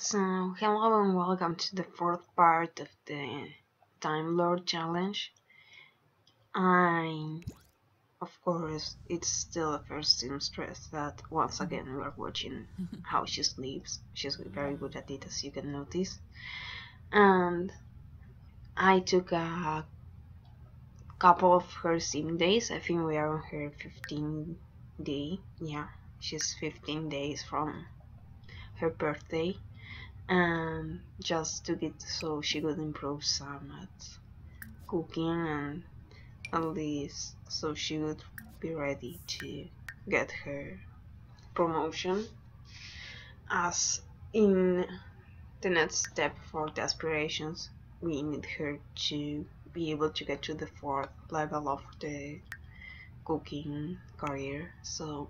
So, hello and welcome to the fourth part of the Time Lord Challenge. Of course, it's still the first Seamstress that once again we're watching how she sleeps. She's very good at it, as you can notice. And I took a couple of her sim days. I think we are on her 15th day. Yeah, she's 15 days from her birthday. And just to get so she could improve some at cooking, and at least so she would be ready to get her promotion, as in the next step for the aspirations we need her to be able to get to the 4th level of the cooking career. So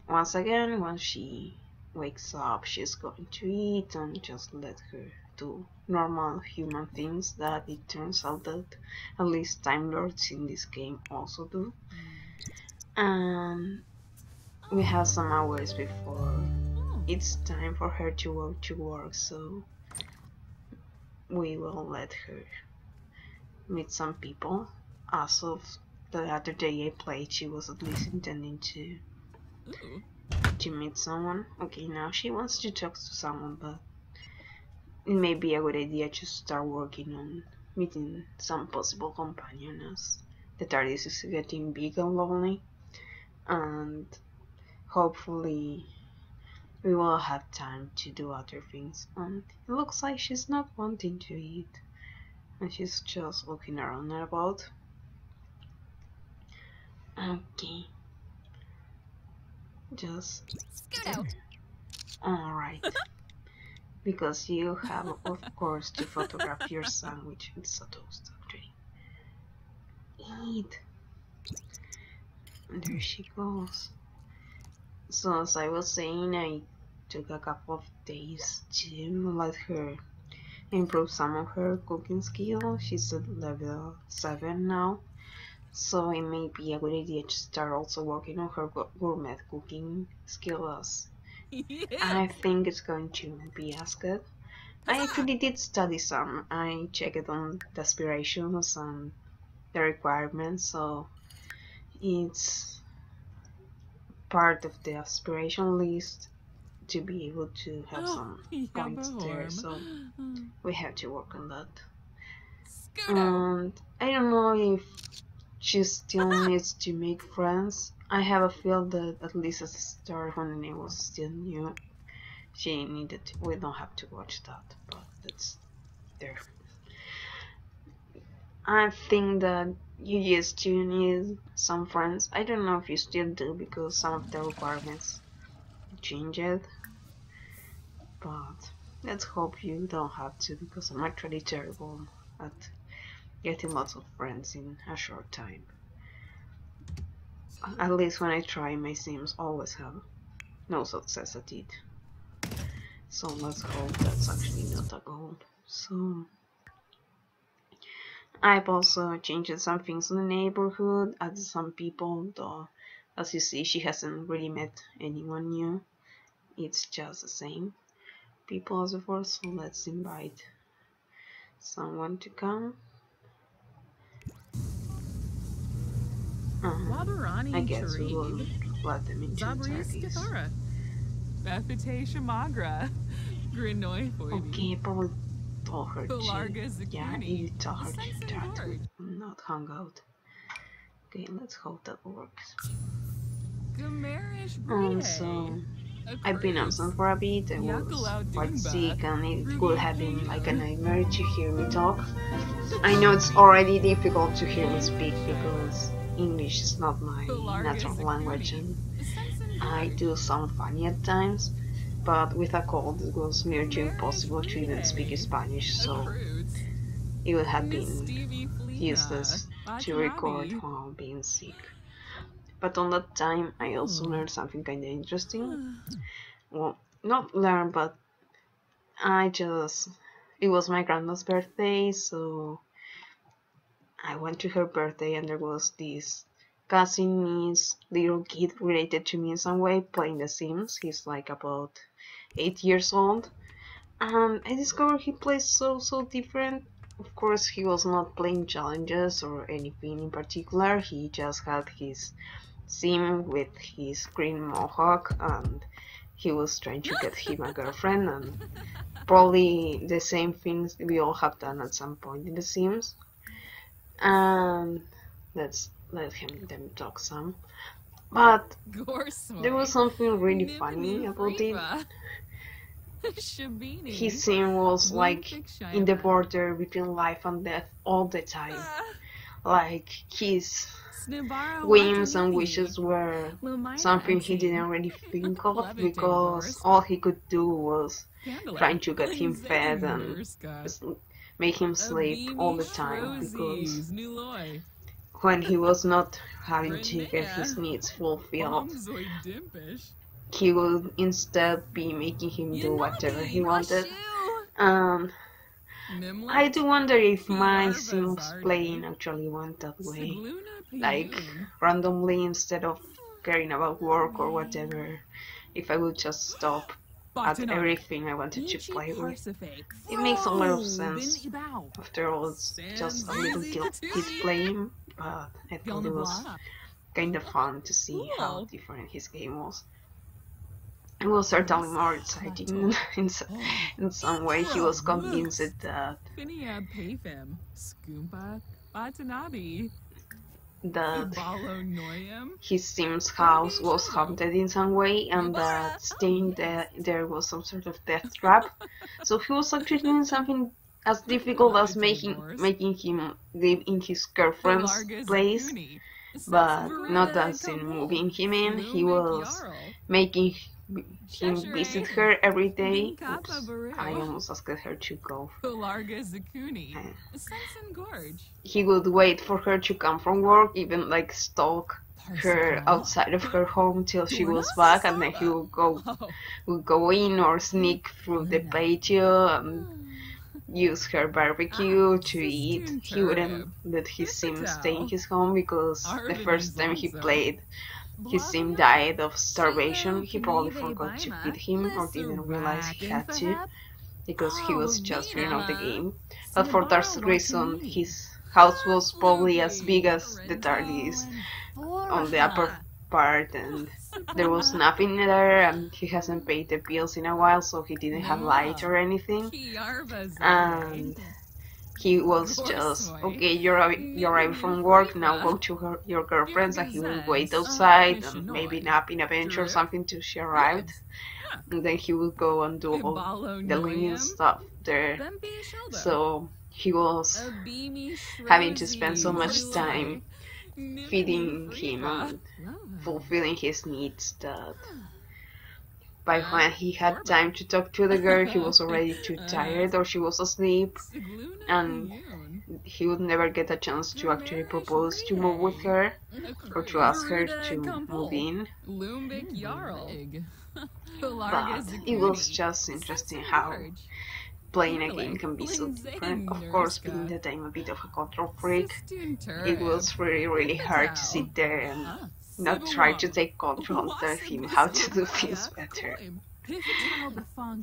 once again, once she wakes up, she's going to eat and just let her do normal human things that it turns out that at least Time Lords in this game also do. And we have some hours before it's time for her to go to work, so we will let her meet some people. As of the other day I played, she was at least intending to meet someone. Okay, now she wants to talk to someone, but it may be a good idea to start working on meeting some possible companion, as the Tardis is getting big and lonely, and hopefully we will have time to do other things. And it looks like she's not wanting to eat, and she's just looking around and about. Okay, just alright. Because you have, of course, to photograph your sandwich. It's a toast, actually. Eat. And there she goes. So, as I was saying, I took a couple of days to let her improve some of her cooking skills. She's at level 7 now, so it may be a good idea to start also working on her gourmet cooking skills. I think it's going to be as good. I actually did study some. I checked on the aspirations and the requirements, so it's part of the aspiration list to be able to have some points there, so we have to work on that. And I don't know if she still needs to make friends. I have a feel that at least at the start, when it was still new, she needed to. We don't have to watch that, but that's there. I think that you used to need some friends. I don't know if you still do, because some of the requirements changed, but let's hope you don't have to, because I'm actually terrible at getting lots of friends in a short time. At least when I try, my sims always have no success at it. So let's hope that's actually not a goal. So I've also changed some things in the neighborhood, added some people, though as you see she hasn't really met anyone new. It's just the same people as before, so let's invite someone to come. I guess we will let them into Tardis. Okay, probably told her to. Yeah, you told her to try to not hang out. Okay, let's hope that works. So I've been absent for a bit. I was quite sick, and it could have been like a nightmare to hear me talk. I know it's already difficult to hear me speak because English is not my natural language, and I do sound funny at times, but with a cold it was near to impossible to even speak Spanish, so it would have been useless to record while being sick. But on that time I also learned something kinda interesting. Well, not learn, but it was my grandma's birthday, so I went to her birthday, and there was this cousin, niece, little kid related to me in some way playing The Sims. He's like about 8 years old, and I discovered he plays so different. Of course, he was not playing challenges or anything in particular. He just had his sim with his green mohawk, and he was trying to get him a girlfriend, and probably the same things we all have done at some point in the Sims. And let's let them talk some. But there was something really funny about it. His sim was like in the border between life and death all the time. Like his whims and wishes were something he didn't really think of, because all he could do was trying to get him fed and make him sleep all the time, because when he was not having to get his needs fulfilled, he would instead be making him do whatever he wanted. I do wonder if my Sims playing actually went that way, like randomly, instead of caring about work or whatever. If I would just stop at everything I wanted to play with. It makes a lot of sense. After all, it's just a little kid playing, but I thought it was kind of fun to see how different his game was. It was certainly more exciting in some way. He was convinced that his Sim's house was haunted in some way, and that staying there was some sort of death trap. So he was actually doing something as difficult as making him live in his girlfriend's place, but not as in moving him in. He was making him visit her every day. Oops, I almost asked her to go. He would wait for her to come from work, even like stalk her outside of her home till she was back, and then he would go in or sneak through the patio and use her barbecue to eat. He wouldn't let his sim stay in his home, because the first time he played, his sim died of starvation. He probably forgot to feed him or didn't realize he had to, because he was just fearing of the game. But for that reason, his house was probably as big as the Tardis on the upper part, and there was nothing there, and he hasn't paid the bills in a while, so he didn't have light or anything. And he was just, okay, you arrived from work, now go to your girlfriend's, and he would wait outside and maybe nap in a bench or something till she arrived. And then he would go and do all the living stuff there. So he was having to spend so much time feeding him and fulfilling his needs that by when he had time to talk to the girl, he was already too tired, or she was asleep, and he would never get a chance to actually propose to move with her or to ask her to move in. But it was just interesting how playing a game can be so different. Of course, being that I'm a bit of a control freak, it was really hard to sit there and not try to take control and tell him how to do things better.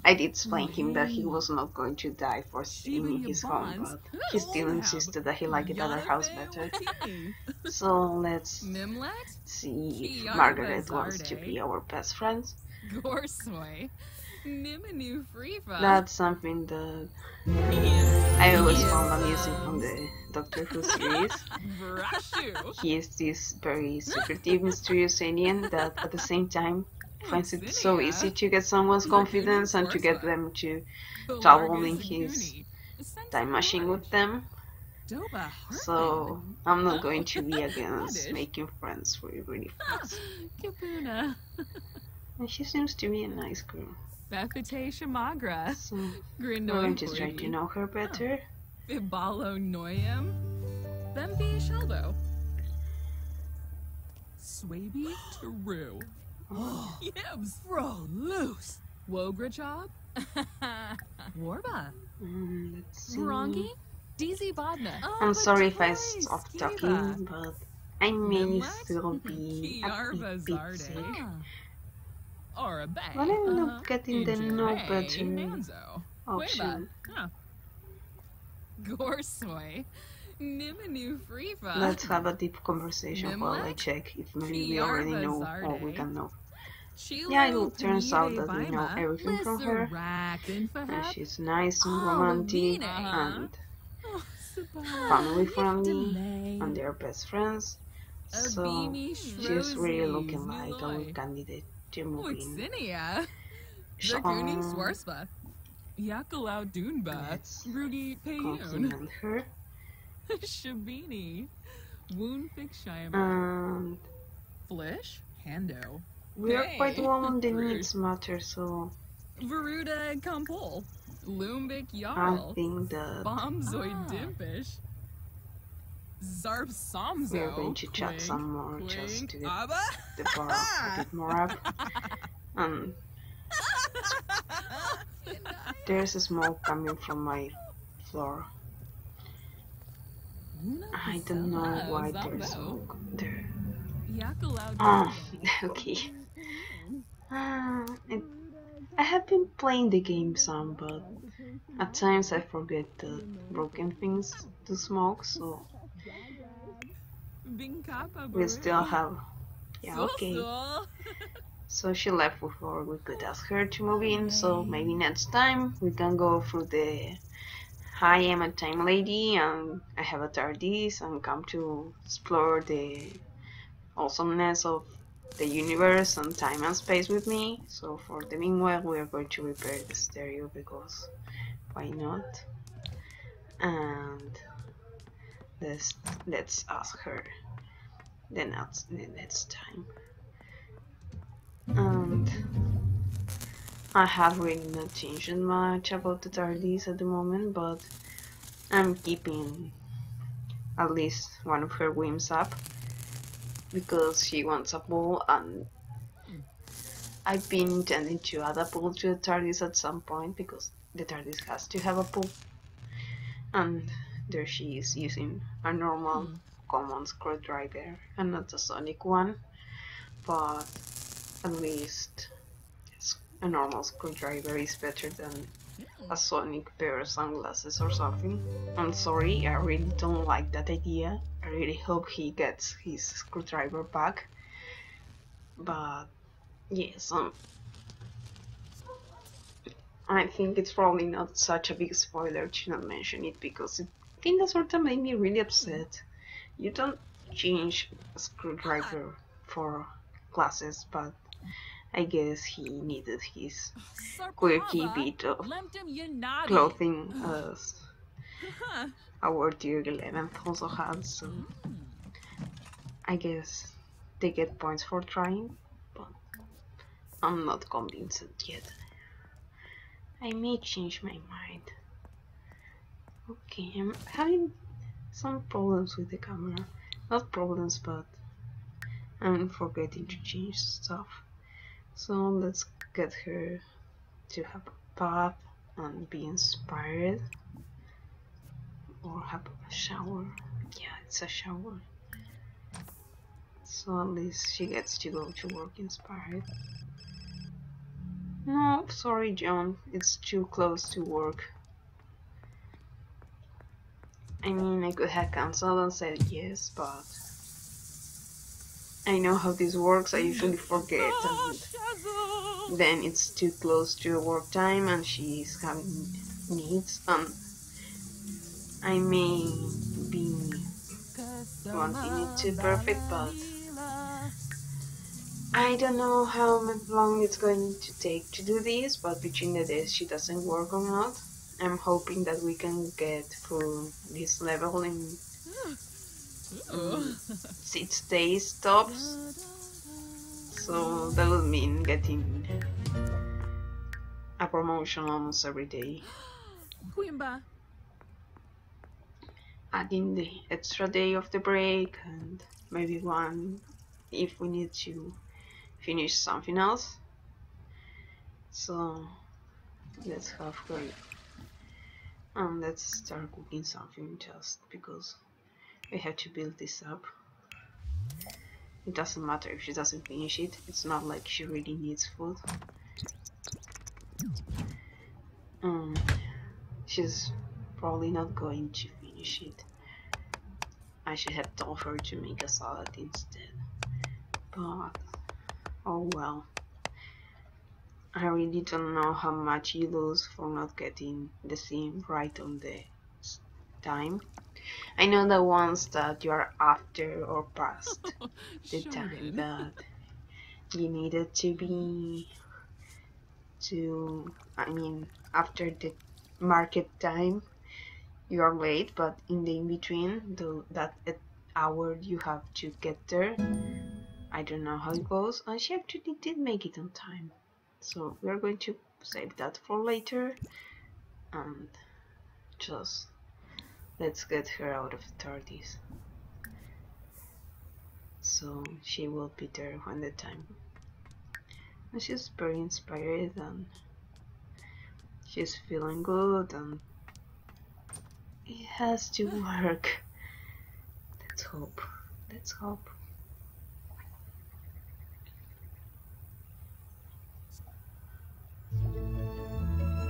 I did explain him that he was not going to die for staying in his home, but he still insisted that he liked the other house better. So let's see if Margaret wants to be our best friends. That's something that I always found amusing from the Doctor Who series. He is this very secretive, mysterious alien that at the same time finds it so easy to get someone's confidence and to get them to travel in his time machine with them. So I'm not going to be against making friends really fast. And she seems to be a nice girl. So we're going to try to know her better. Swaby Taru. Yibs. Bro, loose. Wograchob. Warba. Let's see. Rongi. DZ Bodna. I'm sorry if I stop talking, but I may still be a bit sick. bay. But I'm not getting the no Injure better Nanzo. option. Huh. Gorsoy. Nimanu Freefa. Let's have a deep conversation while I Mimlet? check if maybe we already know all we can know. Yeah, it turns out that we know everything from her. And she's nice and romantic and family friendly, and they're best friends. So she's really looking like a good candidate to move in. So Yakalau Dunba, let's Rudy Payun, compliment her. Shabini, Woonfik Shima, And Flish, Hando, we are quite low on the needs matter, so Veruda Kampol, Lumbik I Jarl, think that Bombzoid Dimpish, Zarb Somzo, we are going to chat some more just to get Abba? the bar a bit more up. And there's a smoke coming from my floor. I don't know why there's smoke there. Oh, okay. I have been playing the game some, but at times I forget the broken things to smoke, so we still have... Yeah, okay. So she left before we could ask her to move in, so maybe next time we can go through the "Hi, I'm a time lady and I have a Tardis" and come to explore the awesomeness of the universe and time and space with me. So for the meanwhile we are going to repair the stereo because why not? And let's ask her the next time. And I have really not changed much about the Tardis at the moment, but I'm keeping at least one of her whims up because she wants a pool, and I've been intending to add a pool to the Tardis at some point because the Tardis has to have a pool. And there she is using a normal common screwdriver and not a sonic one, but at least a normal screwdriver is better than a sonic pair of sunglasses or something. I'm sorry, I really don't like that idea. I really hope he gets his screwdriver back. But yes, I think it's probably not such a big spoiler to not mention it because I think that sort of made me really upset. You don't change a screwdriver for glasses, but I guess he needed his quirky bit of clothing as our dear 11th also had, so I guess they get points for trying, but I'm not convinced yet. I may change my mind. Okay, I'm having some problems with the camera. Not problems, but I'm forgetting to change stuff. So let's get her to have a bath and be inspired. Or have a shower. Yeah, it's a shower. So at least she gets to go to work inspired. No, sorry John, it's too close to work. I mean, I could have cancelled and said yes, but I know how this works. I usually forget, and then it's too close to work time and she's having needs, and I may be wanting it to perfect, but I don't know how long it's going to take to do this, but between the days she doesn't work or not, I'm hoping that we can get through this level in 6 days tops. So that will mean getting a promotion almost every day. Adding the extra day of the break and maybe one if we need to finish something else. So let's have her and let's start cooking something just because I have to build this up. it doesn't matter if she doesn't finish it. It's not like she really needs food. She's probably not going to finish it. I should have told her to make a salad instead. But, oh well. I really don't know how much you lose for not getting the seam right on the time. I know the ones that you are after or past the time that you needed to be I mean, after the market time, you are late, but in the in-between, that hour you have to get there, I don't know how it goes, and she actually did make it on time. So we are going to save that for later, and just let's get her out of Tardis. So she will be there when the time. And she's very inspired, and she's feeling good, and it has to work. Let's hope. Let's hope.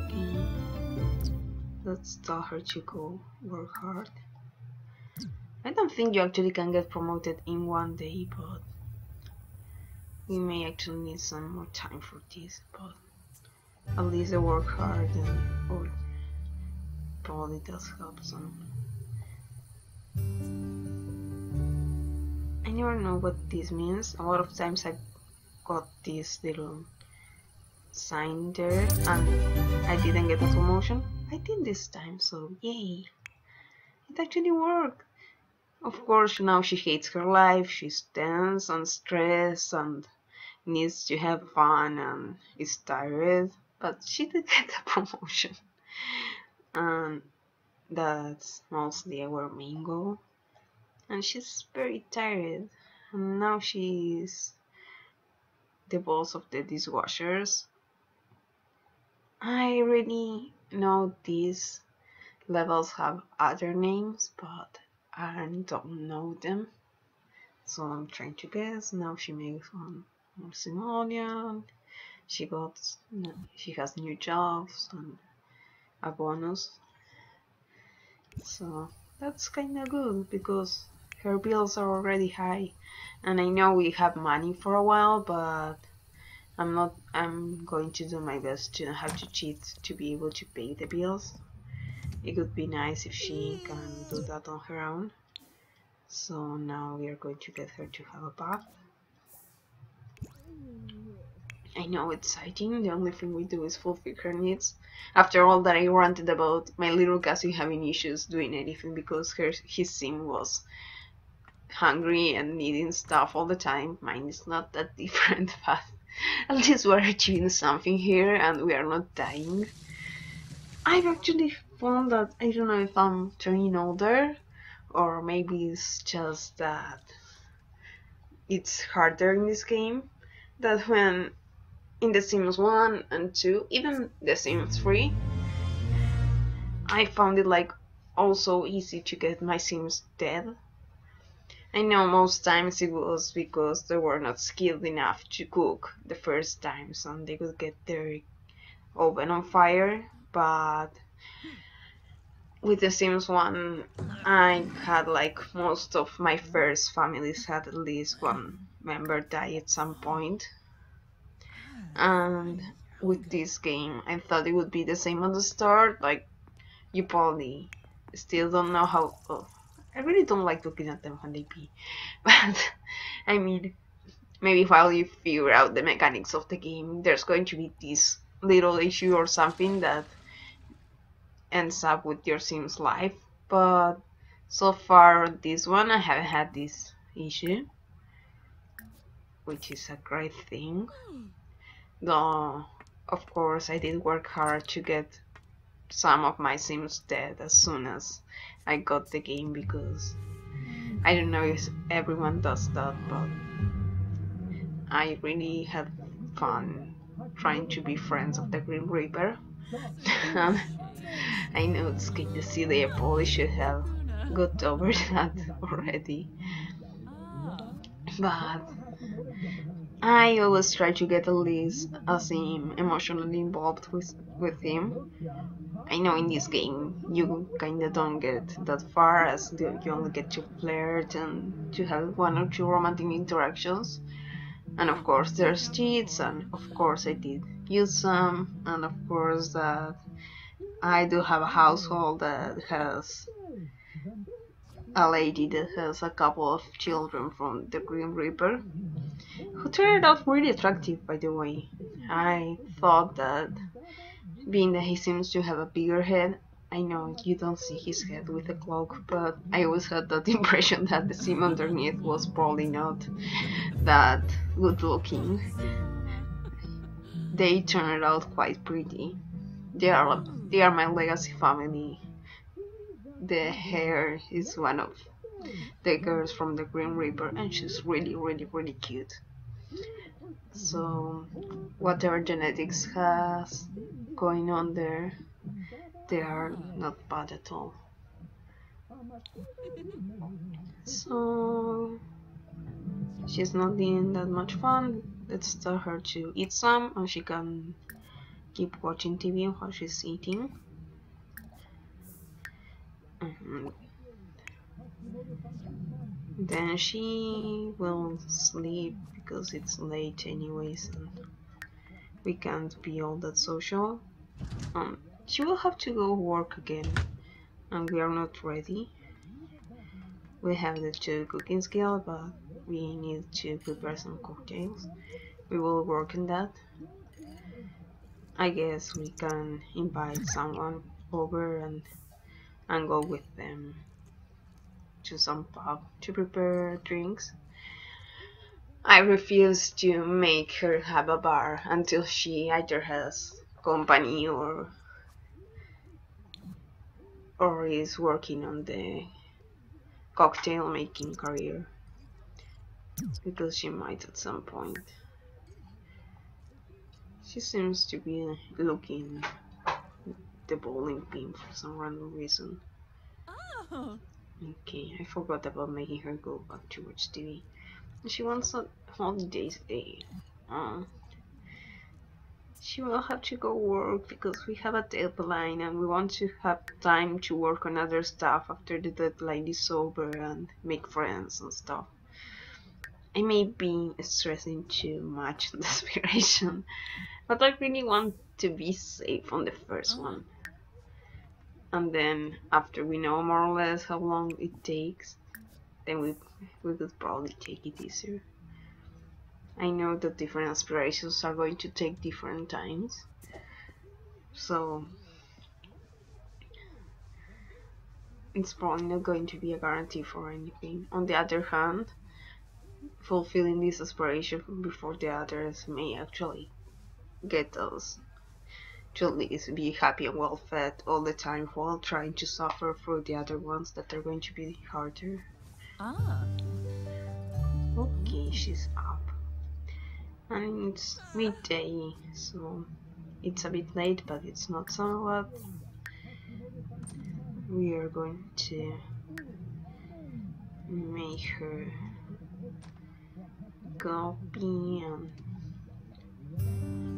Okay. Let's tell her to go work hard. I don't think you actually can get promoted in one day, but we may actually need some more time for this, but at least I work hard or probably does help some. I never know what this means. A lot of times I got this little sign there and I didn't get a promotion. I did this time, so yay! It actually worked. Of course, now she hates her life, she's tense and stressed and needs to have fun and is tired, but she did get a promotion. And that's mostly our main goal. And she's very tired, and now she's the boss of the dishwashers. I really know these levels have other names, but I don't know them, so I'm trying to guess. Now she makes one more simoleon. She has new jobs and a bonus, so that's kinda good because her bills are already high, and I know we have money for a while, but I'm going to do my best to not have to cheat to be able to pay the bills. It would be nice if she can do that on her own. So now we are going to get her to have a bath. I know it's exciting, the only thing we do is fulfill her needs. After all that I ranted about my little cousin having issues doing anything because his sim was hungry and needing stuff all the time. Mine is not that different, but at least we're achieving something here and we are not dying. I've actually found that, I don't know if I'm turning older or maybe it's just that it's harder in this game, that when in The Sims 1 and 2, even The Sims 3, I found it like also easy to get my Sims dead. I know most times it was because they were not skilled enough to cook the first times and they would get their oven on fire, but with The Sims 1 I had like most of my first families had at least one member die at some point. And with this game I thought it would be the same at the start, like you probably still don't know how. Oh, I really don't like looking at them when they pee, but I mean, maybe while you figure out the mechanics of the game, there's going to be this little issue or something that ends up with your Sim's life. But so far, this one I haven't had this issue, which is a great thing. Though, of course, I did work hard to get some of my Sims dead as soon as I got the game, because I don't know if everyone does that, but I really had fun trying to be friends of the Grim Reaper. I know it's kinda silly, I probably should have got over that already. but I always try to get at least as emotionally involved with him. I know in this game you kinda don't get that far, as you only get to flirt and to have one or two romantic interactions. And of course there's cheats, and of course I did use some, and of course that I do have a household that has a lady that has a couple of children from the Green Reaper, who turned out really attractive, by the way. I thought that, being that he seems to have a bigger head, I know you don't see his head with a cloak, but I always had that impression that the sim underneath was probably not that good looking. They turned out quite pretty. They are my legacy family. The hair is one of the girls from the Green Reaper, and she's really cute. So whatever genetics has going on there, they are not bad at all. So she's not being that much fun. Let's tell her to eat some, and she can keep watching TV while she's eating. Then she will sleep because it's late anyways, and we can't be all that social. She will have to go work again, and we are not ready. We have the 2 cooking skill, but we need to prepare some cocktails. We will work on that. I guess we can invite someone over and go with them to some pub to prepare drinks. I refuse to make her have a bar until she either has company or is working on the cocktail making career, because she might at some point. She seems to be looking the bowling pin for some random reason. Oh. Okay, I forgot about making her go back to watch TV. She wants a holiday today. She will have to go work because we have a deadline, and we want to have time to work on other stuff after the deadline is over and make friends and stuff. I may be stressing too much on the Aspiration, but I really want to be safe on the first one. And then after we know more or less how long it takes, then we could probably take it easier. I know that different aspirations are going to take different times, so it's probably not going to be a guarantee for anything. On the other hand, fulfilling this aspiration before the others may actually get us to at least be happy and well fed all the time, while trying to suffer for the other ones that are going to be harder. Okay, she's up. And it's midday, so it's a bit late, but it's not somewhat. We are going to make her copy, and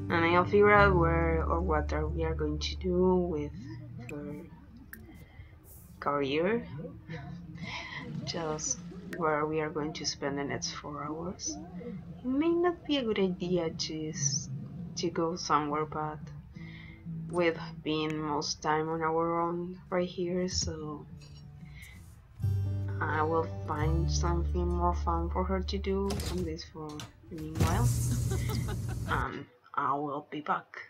I'll figure out where or what we are going to do with her career, just where we are going to spend the next 4 hours. It may not be a good idea to go somewhere, but we've been most time on our own right here, so I will find something more fun for her to do, at least for the meanwhile, and I will be back.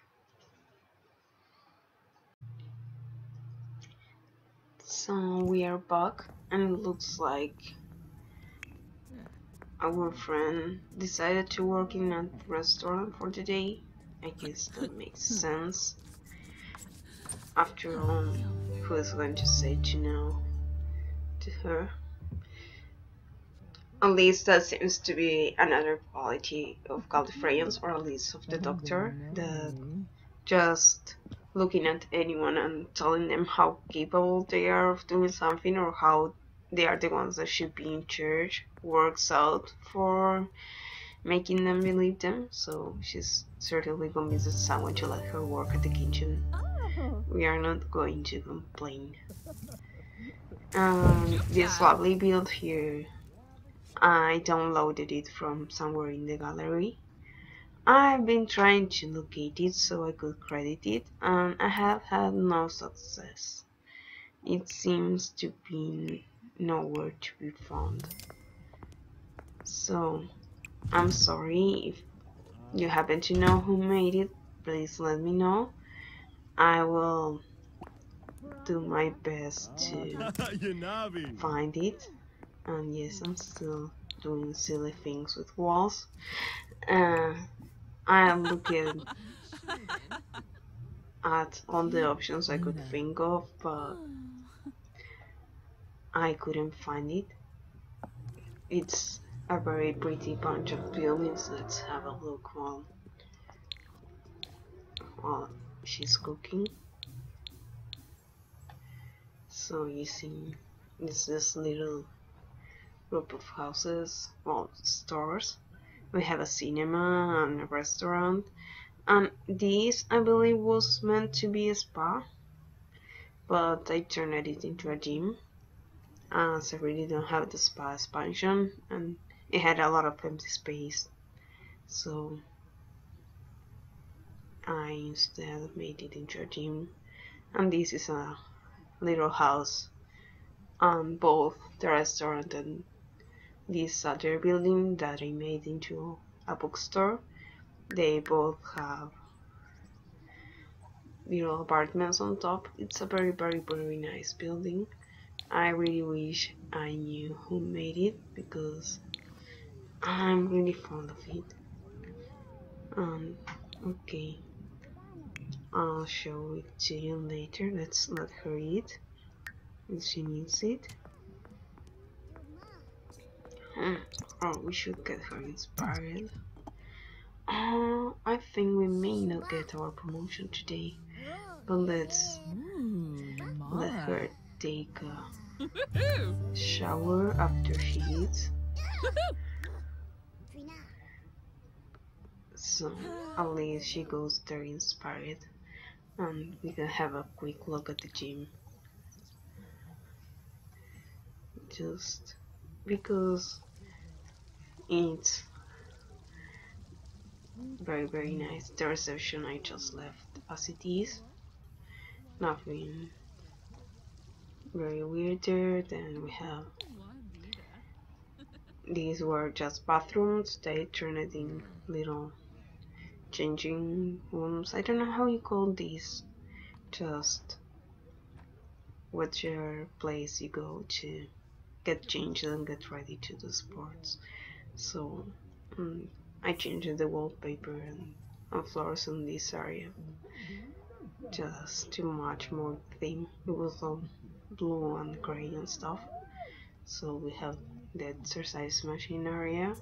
So we are back, and it looks like our friend decided to work in a restaurant for the day. I guess that makes sense. After all, who is going to say to no to her? At least that seems to be another quality of Gallifreyans, or at least of the Doctor, that just looking at anyone and telling them how capable they are of doing something, or how they are the ones that should be in charge, works out for making them believe them. So she's certainly convinced someone to let her work at the kitchen. We are not going to complain. This lovely build here, I downloaded it from somewhere in the gallery. I've been trying to locate it so I could credit it, and I have had no success. It seems to be nowhere to be found. So, I'm sorry if you happen to know who made it, please let me know. I will do my best to find it. And yes, I'm still doing silly things with walls. I am looking at all the options I could think of, but I couldn't find it. It's a very pretty bunch of buildings. Let's have a look while she's cooking. So you see, it's this little group of houses, well, stores. We have a cinema and a restaurant, and this, I believe, was meant to be a spa, but I turned it into a gym, as I really don't have the spa expansion, and it had a lot of empty space, so I instead made it into a gym. And this is a little house on both the restaurant and this other building that I made into a bookstore. They both have little apartments on top. It's a very nice building. I really wish I knew who made it because I'm really fond of it. Okay, I'll show it to you later. Let's let her eat if she needs it. Oh, we should get her inspired. I think we may not get our promotion today, but let's let her take a shower after she eats. So at least she goes there inspired, and we can have a quick look at the gym. Just because it's very nice. The reception I just left as it is. Nothing very weird there. Then we have, these were just bathrooms. They turned it in little changing rooms. I don't know how you call these. Just whichever place you go to get changed and get ready to do sports. So I changed the wallpaper and floors in this area just to match more theme. It was all blue and gray and stuff. So we have the exercise machine area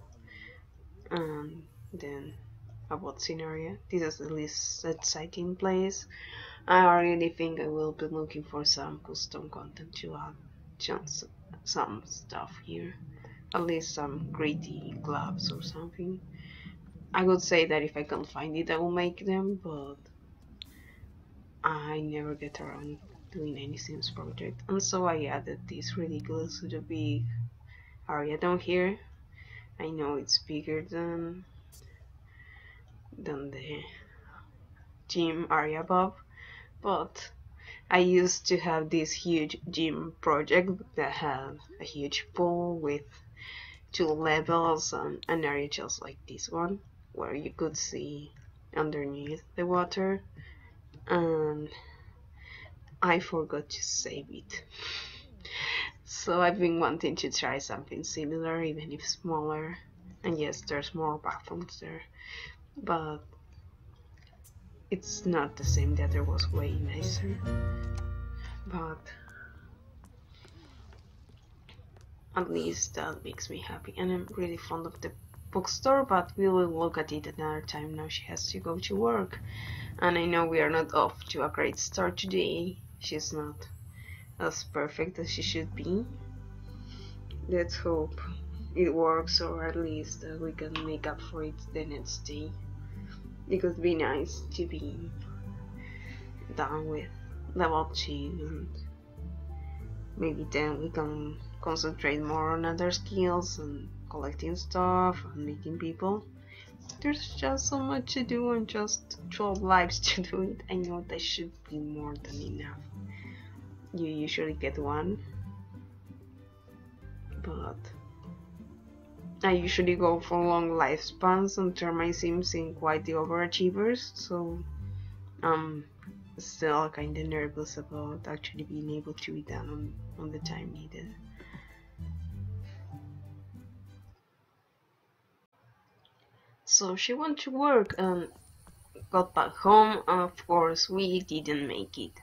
and then a boxing area. This is the least exciting place. I really think I will be looking for some custom content to add just some stuff here. At least some gritty gloves or something. I would say that if I can find it I will make them, but I never get around doing any Sims project, and so I added this ridiculously big area down here. I know it's bigger than the gym area above, but I used to have this huge gym project that had a huge pool with 2 levels and an area just like this one where you could see underneath the water, and I forgot to save it. So I've been wanting to try something similar, even if smaller. And yes, there's more bathrooms there, but it's not the same. The other was way nicer. But at least that makes me happy, and I'm really fond of the bookstore, but we will look at it another time. Now she has to go to work, and I know we are not off to a great start today. She's not as perfect as she should be, Let's hope it works, or at least we can make up for it the next day. It would be nice to be done with level 2, and maybe then we can concentrate more on other skills and collecting stuff and meeting people. There's just so much to do and just 12 lives to do it. I know that should be more than enough. You usually get one, but I usually go for long lifespans and turn my sims in quite the overachievers, so I'm still kinda nervous about actually being able to be done on the time needed. So she went to work and got back home, and of course we didn't make it.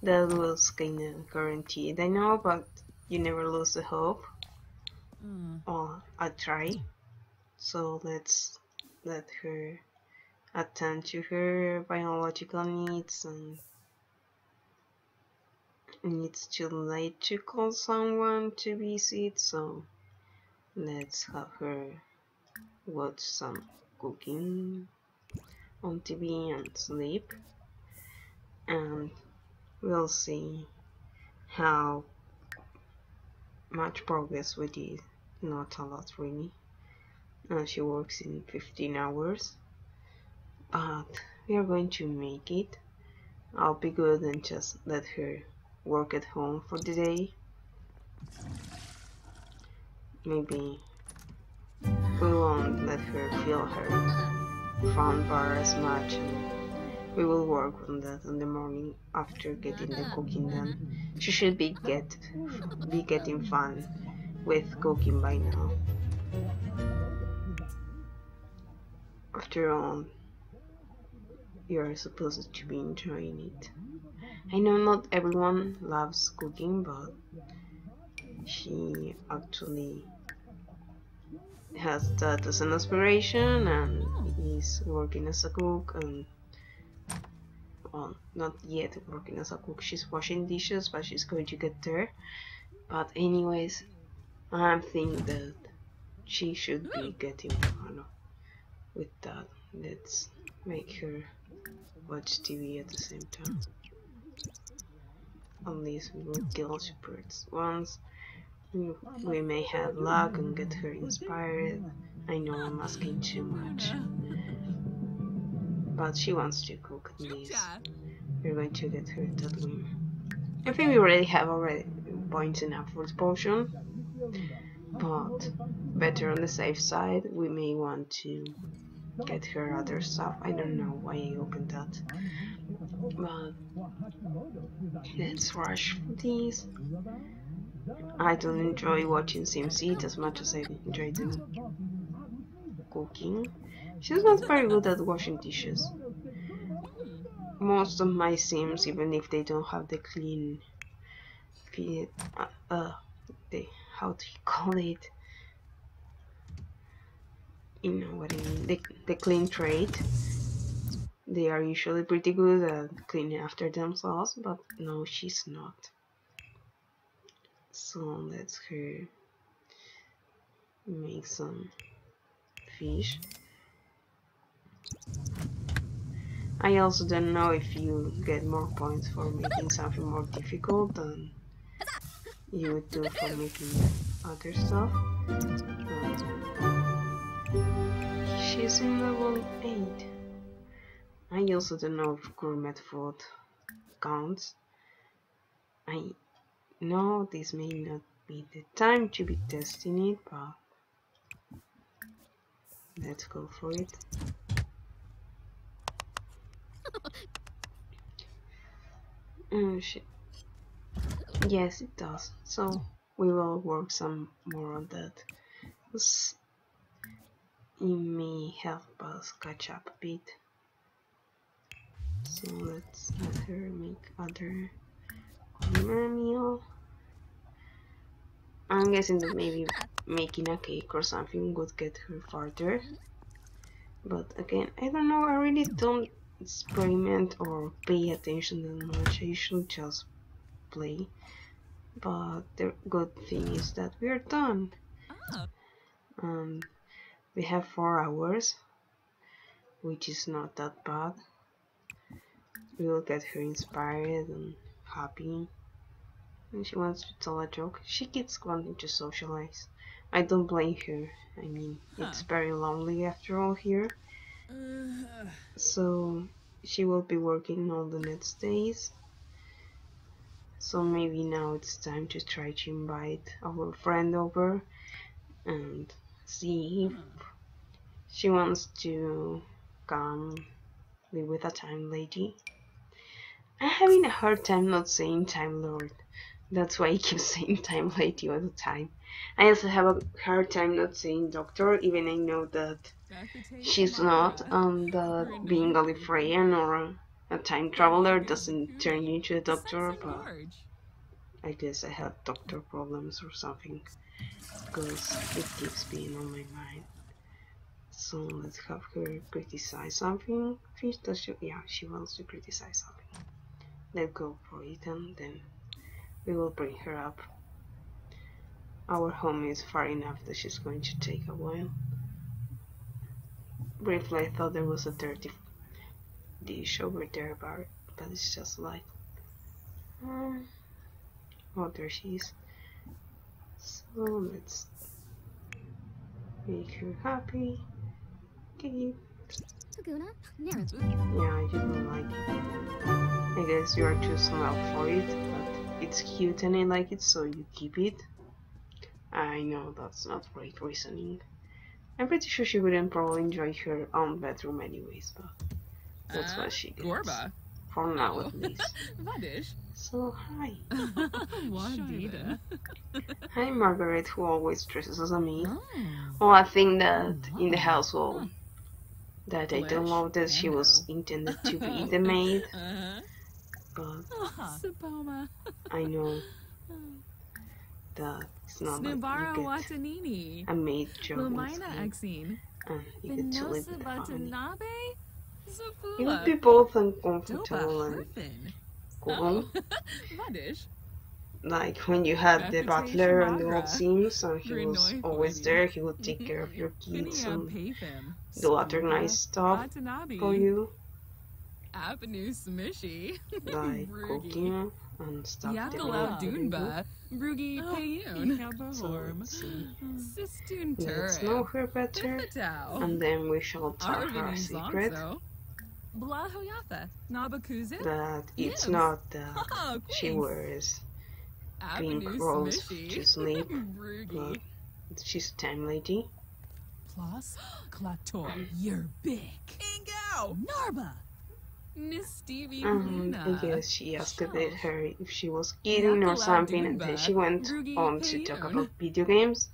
That was kinda guaranteed, I know, but you never lose the hope. Well, I try. So let's let her attend to her biological needs, and it's too late to call someone to visit, so let's have her watch some cooking on TV and sleep, and we'll see how much progress we did. Not a lot really. She works in 15 hours, but we are going to make it. I'll be good and just let her work at home for the day. Maybe we won't let her feel her fun bar as much, and we will work on that in the morning after getting the cooking done. She should be getting fun with cooking by now. After all, you're supposed to be enjoying it. I know not everyone loves cooking, but she actually has that as an aspiration and is working as a cook, and well, not yet working as a cook, she's washing dishes, but she's going to get there. But anyways, I think that she should be getting fun with that. Let's make her watch TV at the same time. At least we will kill shepherds once. We may have luck and get her inspired. I know I'm asking too much, but she wants to cook at least. We're going to get her that win. I think we already have points enough for the potion, but better on the safe side, we may want to get her other stuff. I don't know why I opened that, but let's rush for these. I don't enjoy watching Sims eat as much as I enjoy them cooking. She's not very good at washing dishes. Most of my Sims, even if they don't have the clean feed, how do you call it? You know what I mean, the clean trait. They are usually pretty good at cleaning after themselves, but no, she's not. So let's her make some fish. I also don't know if you get more points for making something more difficult than you would do for making other stuff. She's in level 8. I also don't know if gourmet food counts. I know this may not be the time to be testing it, but let's go for it. Oh shit. Yes, it does. So we will work some more on that. It may help us catch up a bit. So let's let her make other meal. I'm guessing that maybe making a cake or something would get her farther. But again, I don't know, I really don't experiment or pay attention that much. I usually just play. But the good thing is that we are done. And we have 4 hours, which is not that bad. We will get her inspired and happy. And she wants to tell a joke. She keeps wanting to socialize. I don't blame her. I mean, it's very lonely after all here. So she will be working all the next days. So maybe now it's time to try to invite our friend over and see if she wants to come live with a Time Lady. I'm having a hard time not saying Time Lord. That's why I keep saying Time Lady all the time. I also have a hard time not saying Doctor, even I know that she's not, that being Gallifreyan or a time traveler doesn't turn you into a doctor, but I guess I have doctor problems or something, because it keeps being on my mind. So let's have her criticize something. Yeah, she wants to criticize something. Let's go for it and then we will bring her up. Our home is far enough that she's going to take a while. Briefly I thought there was a dirty dish over there, but it's just like... oh, there she is. So let's make her happy. Okay. Yeah, I didn't like it. I guess you are too small for it, but it's cute and I like it, so you keep it. I know that's not great reasoning. I'm pretty sure she wouldn't probably enjoy her own bedroom anyways, but that's what she gets. Gorba. For now at least. Vadish. So, hi. Wadida. Hi, Margaret, who always dresses as a maid. Well, I think that in the household that I don't know that she was intended to be the maid, but I know that it's not like you get a maid job and you get to live with the family. It would be both uncomfortable and cool. Like when you had the butler on the old Sims and he was always there, he would take care of your kids and do other nice stuff for you, like cooking and stuff. So let's know her better and then we shall tell her a secret. That it's not that she wears pink rose to sleep, but she's a Time Lady. Plus, Klator, you're big. Ingo! Narba! I guess she asked her if she was eating or something, and then she went on to talk about video games,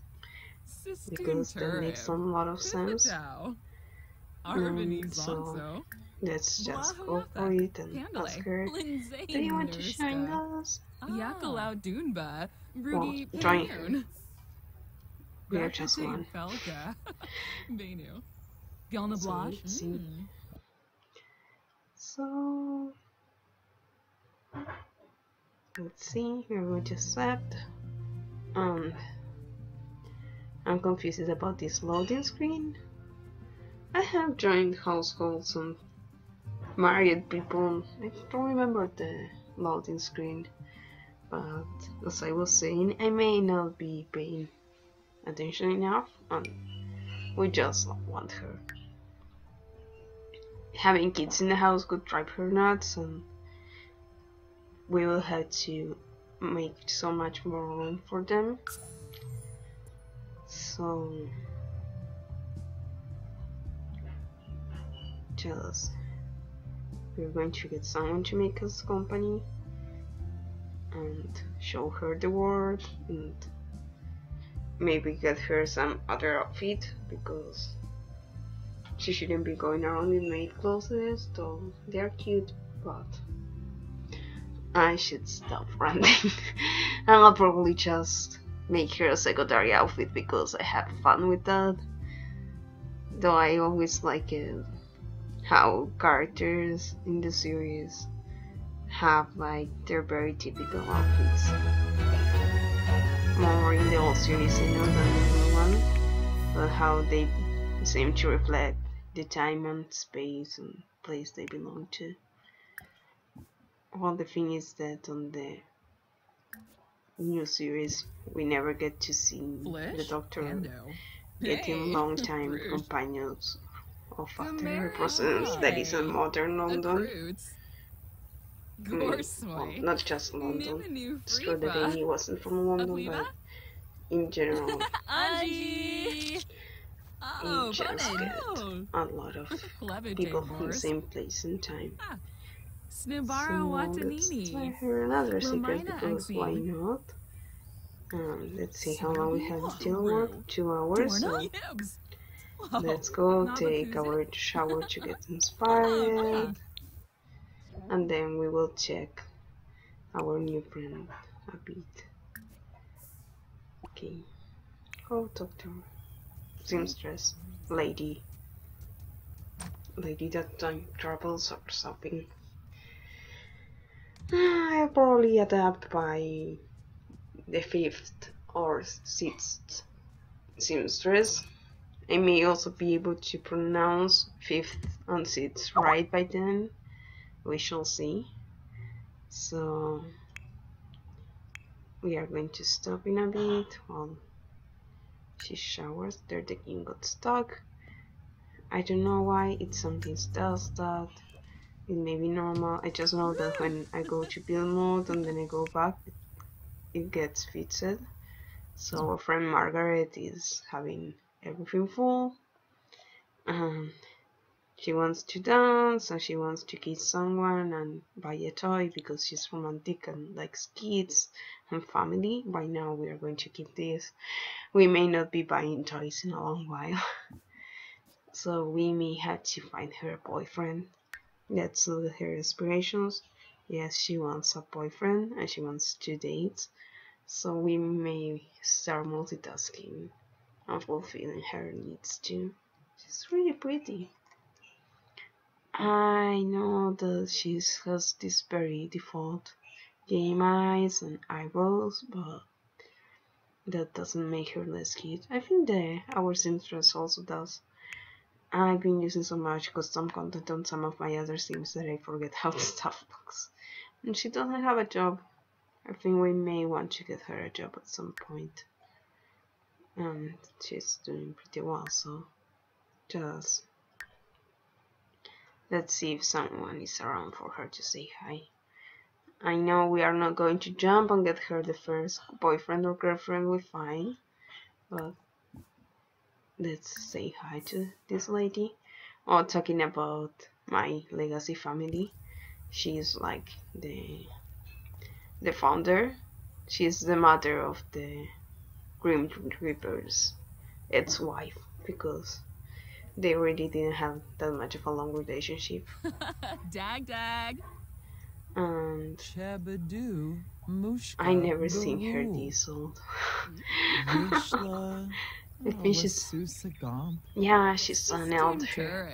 because that makes a lot of sense. So let's just go for it and ask her, do you want to join us? Well, join her. We are just one. So let's see. So let's see, we're going to accept. I'm confused about this loading screen. I have joined households and married people. I don't remember the loading screen, but as I was saying, I may not be paying attention enough and we just want her. Having kids in the house could drive her nuts and we will have to make so much more room for them. So we're going to get someone to make us company and show her the world and maybe get her some other outfit, because she shouldn't be going around in maid clothes, though they're cute, but I should stop ranting. I'll probably just make her a secondary outfit because I have fun with that. Though I always like it how characters in the series have like their very typical outfits. more in the old series, than the new one, but how they seem to reflect the time and space and place they belong to. Well, the thing is that on the new series, we never get to see the Doctor getting long-time companions of after her presence that is in modern London. Well, not just London. It's true that Amy wasn't from London, but in general, we just get a lot of people from the same place and time. So let's try her another secret, because why not? Let's see how long we have till work. 2 hours. So let's go take our shower to get inspired, and then we will check our new friend a bit. Okay. Oh, Doctor. Seamstress. Lady that time travels or something. I'll probably adapt by the 5th or 6th seamstress. I may also be able to pronounce 5th and 6th right by then. We shall see. So we are going to stop in a bit while she showers. There the game got stuck. I don't know why it sometimes does that. It may be normal. I just know that when I go to build mode and then I go back, it gets fixed. So our friend Margaret is having everything full. She wants to dance and she wants to kiss someone and buy a toy because she's romantic and likes kids and family. By now we are going to keep this. We may not be buying toys in a long while. So we may have to find her a boyfriend. Let's look at her aspirations. Yes, she wants a boyfriend and she wants to date. So we may start multitasking and fulfilling her needs too. She's really pretty. I know that she has this very default game eyes and eyebrows, but that doesn't make her less cute. I think our seamstress also does. I've been using so much custom content on some of my other sims that I forget how the stuff looks. And she doesn't have a job. I think we may want to get her a job at some point. And she's doing pretty well, so just let's see if someone is around for her to say hi. I know we are not going to jump and get her the first boyfriend or girlfriend we find, but let's say hi to this lady. Oh, talking about my legacy family, she's like the founder. She's the mother of the Grim Reaper's ex-wife, because they really didn't have that much of a long relationship. Dag. And I never seen her this old. I think she's an elder.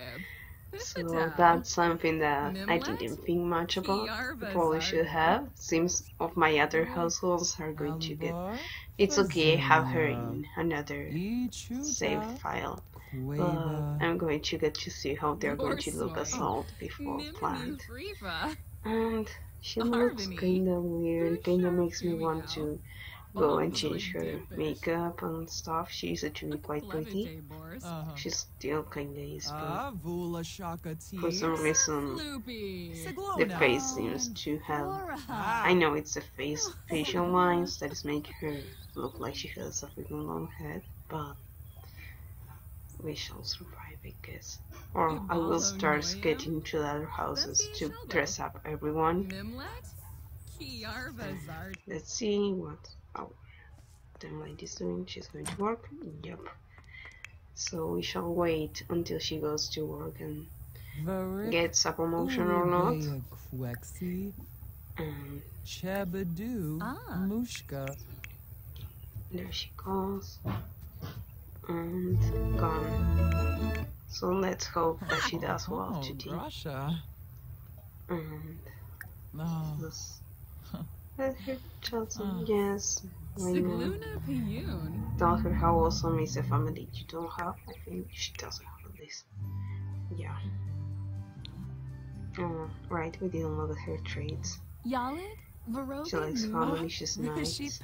So that's something that I didn't think much about. I probably should have. Seems of my other households are going to get. It's okay, I have her in another save file. But I'm going to get to see how they're going to look as old before planned. And she looks kinda weird, kinda makes me want to go and change her makeup and stuff. She's actually quite pretty. She's still kinda is, but for some reason the face seems to have. I know it's the facial lines that is making her look like she has a freaking long head, but we shall survive, I guess. Or I will start getting to the other houses to dress up everyone. Let's see what our damn lady's doing. She's going to work? Yep. So we shall wait until she goes to work and gets a promotion or not. And there she goes. And gone. So let's hope that she does well today. And let's let her tell some yes. right now. Sigluna Piyun. Tell her how awesome is the family you don't have. I think she doesn't have at least. Yeah. Right, we didn't look at her traits. Yalid? She likes family, she's nice. She's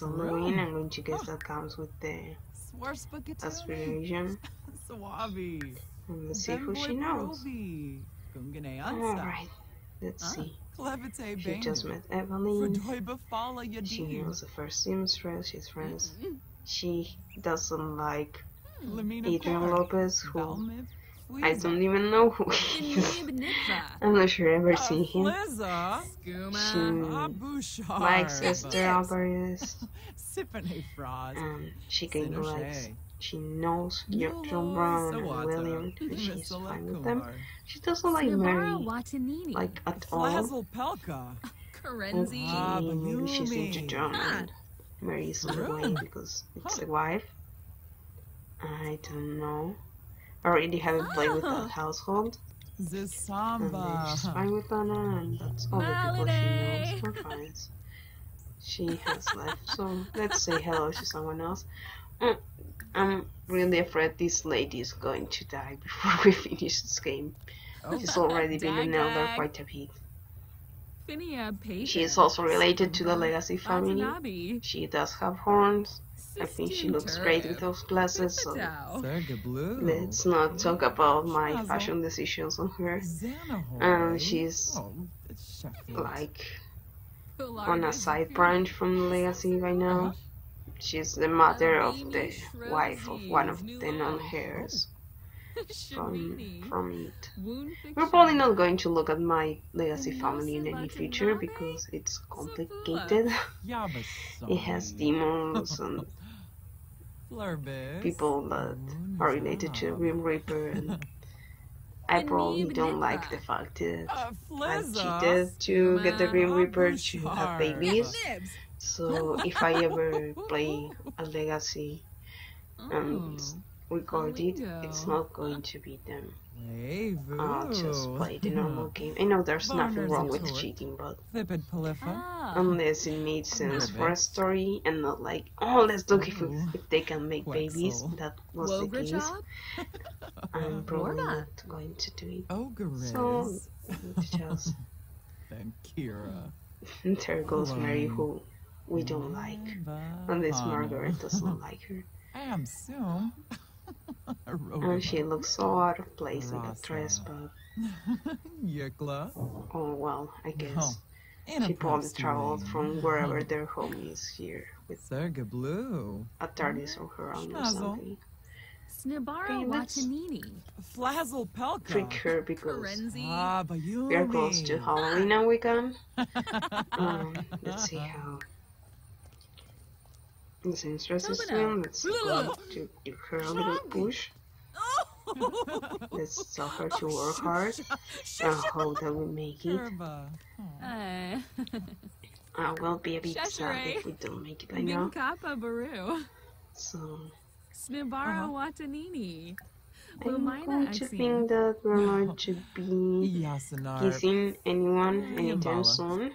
a Halloween, I'm going to guess that comes with the Aspiration. And let's see who she knows. Alright, let's see. She just met Evelyn. She knows the first Seamstress, she's friends. She doesn't like Adrian Lopez, who I don't even know who he is. I'm not sure I've ever seen him. She likes Esther Alvarez. And she kind of likes, she knows John Brown and William, and she's fine with them. She doesn't like Mary, like at all. Okay, maybe she's into John and Mary's on the way because it's the wife. I don't know. I already haven't played with that household. And then she's fine with Anna, and that's all the people she knows for friends. She has left, so let's say hello to someone else. I'm really afraid this lady is going to die before we finish this game. She's already been an elder quite a bit. She is also related to the Legacy family. She does have horns. I think she looks great with those glasses, so let's not talk about my fashion decisions on her. And she's like on a side branch from the Legacy right now. She's the mother of the wife of one of the non-heirs from it. We're probably not going to look at my Legacy family in any future because it's complicated. It has demons and people that are related to the Grim Reaper, and I probably don't like the fact that I cheated to get the Grim Reaper to have babies. So if I ever play a Legacy and record it, it's not going to be them. I'll just play the normal game. I know there's nothing wrong with cheating, but unless it made sense for a story and not like, oh, let's look if they can make babies. That was the case. I'm probably not going to do it. So just there goes Mary, who we don't like, unless Margaret does not like her. And she looks so out of place in that dress, but oh well, I guess she probably traveled from wherever their home is here with a Tardis on her own or something. Okay, let's trick her because we are close to Halloween now weekend. Let's see how the Seamstress is doing. Let's go to give her a little push. Let's tell her to work hard and hope that we make it. I will be a bit sad if we don't make it, I know. So I'm going to think that we're going to be kissing anyone anytime soon.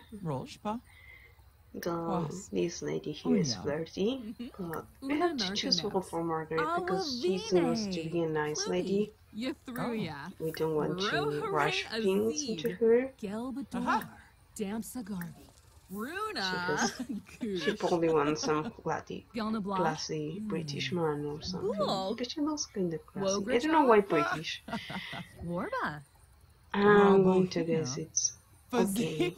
This lady here is flirty, but we have to choose one for Margaret because she seems to be a nice lady. We don't want to rush things into her because she probably wants some classy British man or something. Because she looks kind of classy. I don't know why British. I'm going to guess it's okay.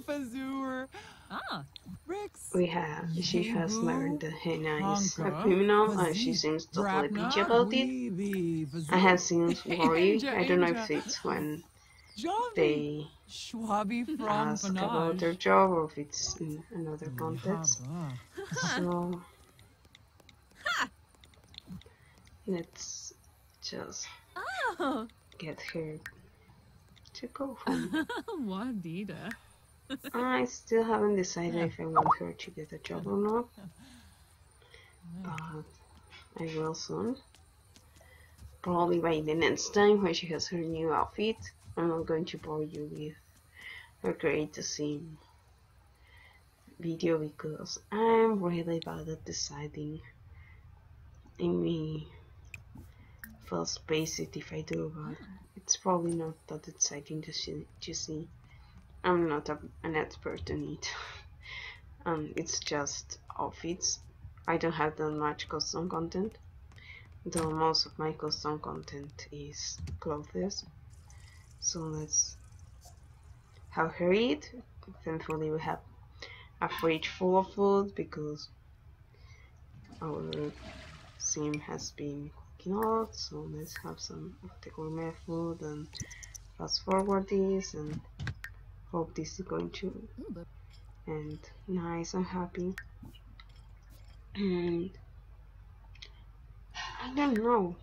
She has learned that Henna is a criminal and she seems totally bitchy about it. I have seen worry. I don't know if it's when they ask about their job or if it's in another context. So let's just get her to go home. I still haven't decided if I want her to get a job or not, but I will soon. Probably by the next time when she has her new outfit. I'm not going to bore you with her great scene video because I'm really bad at deciding. I may feel spaced if I do, but it's probably not that exciting to see. I'm not an expert on it. It's just outfits. I don't have that much custom content, though most of my custom content is clothes. So let's have her eat. Thankfully we have a fridge full of food because our sim has been cooking a lot, so let's have some of the gourmet food and fast forward this and hope this is going to end nice and happy. And I don't know,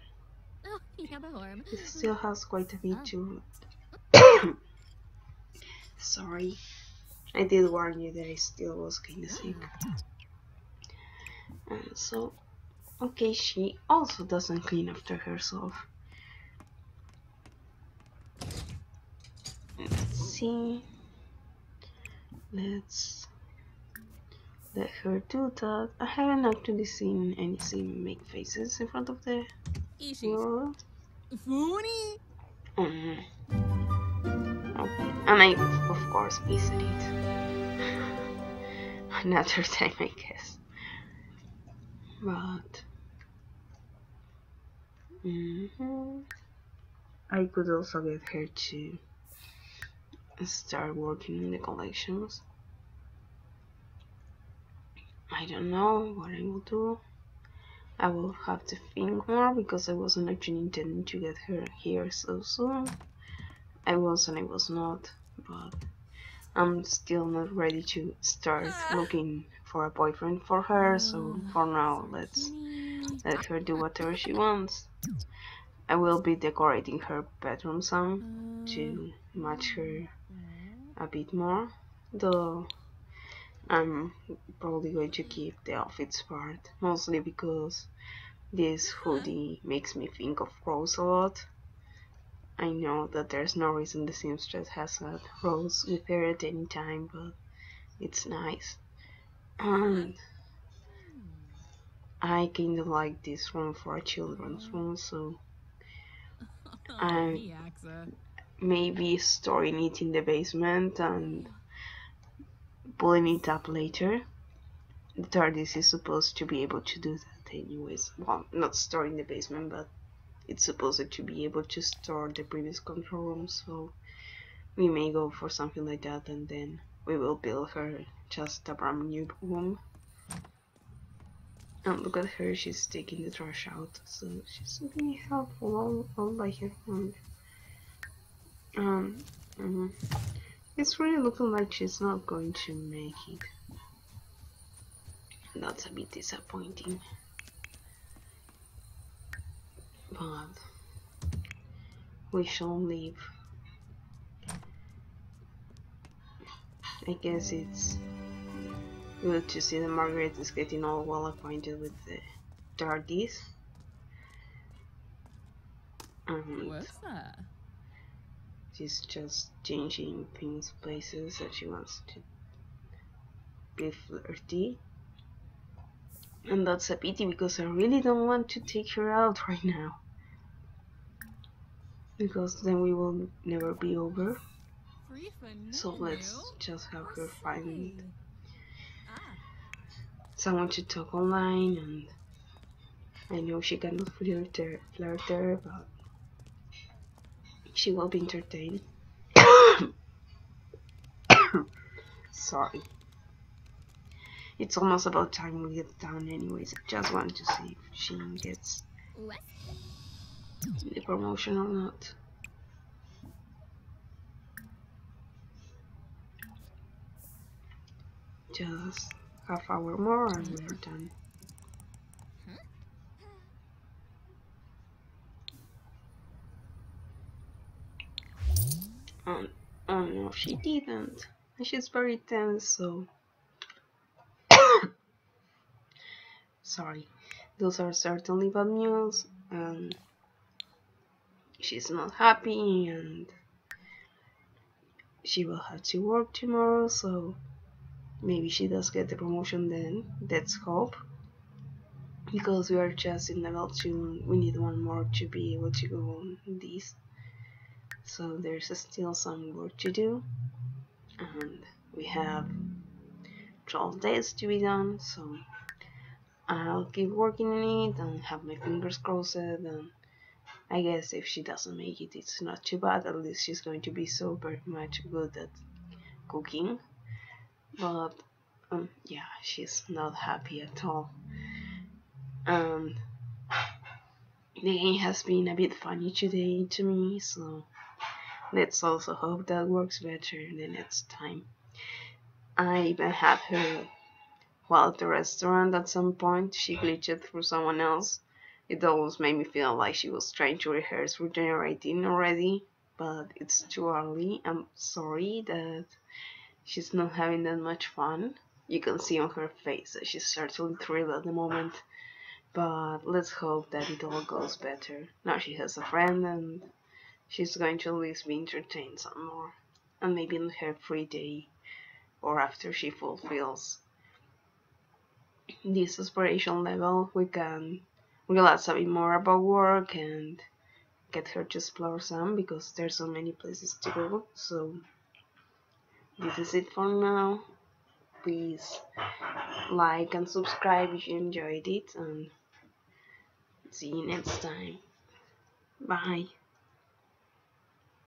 it still has quite a bit to sorry, I did warn you that I still was kinda sick. So okay, she also doesn't clean after herself. Let's see, let's let her do that. I haven't actually seen any sim make faces in front of the mirror. Foodie? Okay. And I, of course, missed it. Another time, I guess. But I could also get her to start working in the collections. I don't know what I will do. I will have to think more because I wasn't actually intending to get her here so soon. I was and I was not, but I'm still not ready to start looking for a boyfriend for her, so for now let's let her do whatever she wants. I will be decorating her bedroom some to match her a bit more, though I'm probably going to keep the outfits part, mostly because this hoodie makes me think of Rose a lot. I know that there's no reason the Seamstress has a Rose with her at any time, but it's nice. And I kinda like this room for a children's room, so I'm maybe storing it in the basement and pulling it up later. The Tardis is supposed to be able to do that anyways. Well, not store in the basement, but it's supposed to be able to store the previous control room, so we may go for something like that and then we will build her just a brand new room. And look at her, she's taking the trash out, so she's being helpful all by her hand. It's really looking like she's not going to make it. That's a bit disappointing. But we shall live. I guess it's good to see that Margaret is getting all well acquainted with the Tardis. What's that? She's just changing things, places that she wants to be flirty. And that's a pity because I really don't want to take her out right now. Because then we will never be over. So let's just have her find someone to talk online, and I know she cannot flirt her, but she will be entertained. Sorry. It's almost about time we get down anyways. I just want to see if she gets the promotion or not. Just half hour more and we are done. Oh no, she didn't. And she's very tense, so sorry. Those are certainly bad news, and she's not happy, and she will have to work tomorrow, so maybe she does get the promotion then. Let's hope. Because we are just in level 2, we need one more to be able to go on this. So there's still some work to do. And we have 12 days to be done, so I'll keep working on it and have my fingers crossed. And I guess if she doesn't make it, it's not too bad. At least she's going to be so very much good at cooking. But yeah, she's not happy at all. And the game has been a bit funny today to me, so let's also hope that works better the next time. I even had her while at the restaurant at some point. She glitched through someone else. It almost made me feel like she was trying to rehearse regenerating already, but it's too early. I'm sorry that she's not having that much fun. You can see on her face that she's certainly thrilled at the moment, but let's hope that it all goes better. Now she has a friend and she's going to at least be entertained some more. And maybe in her free day or after she fulfills this aspiration level, we can realize a bit more about work and get her to explore some, because there's so many places to go. So this is it for now. Please like and subscribe if you enjoyed it, and see you next time. Bye.